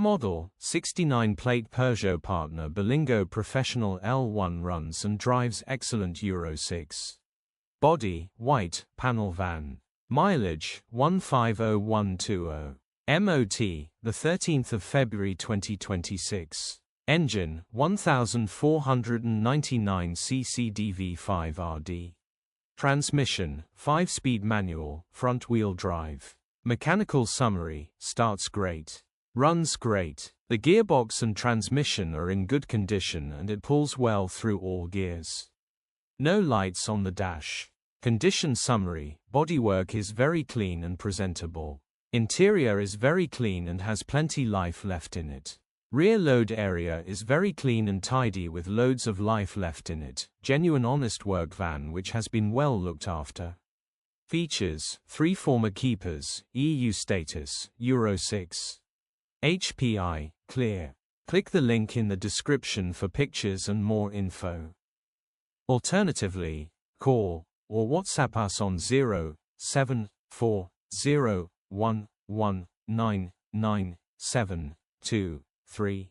model, 69-plate Peugeot partner Berlingo professional L1 runs and drives excellent Euro 6. Body, white, panel van. Mileage, 150120. MOT, the 13th of February 2026. Engine, 1499 cc DV5RD. Transmission, 5-speed manual, front-wheel drive. Mechanical summary, starts great. Runs great. The gearbox and transmission are in good condition and it pulls well through all gears. No lights on the dash. Condition summary, bodywork is very clean and presentable. Interior is very clean and has plenty life left in it. Rear load area is very clean and tidy with loads of life left in it. Genuine honest work van which has been well looked after. Features, 3 former keepers, EU status, Euro 6. HPI, clear. Click the link in the description for pictures and more info. Alternatively, call or WhatsApp us on 07401199723.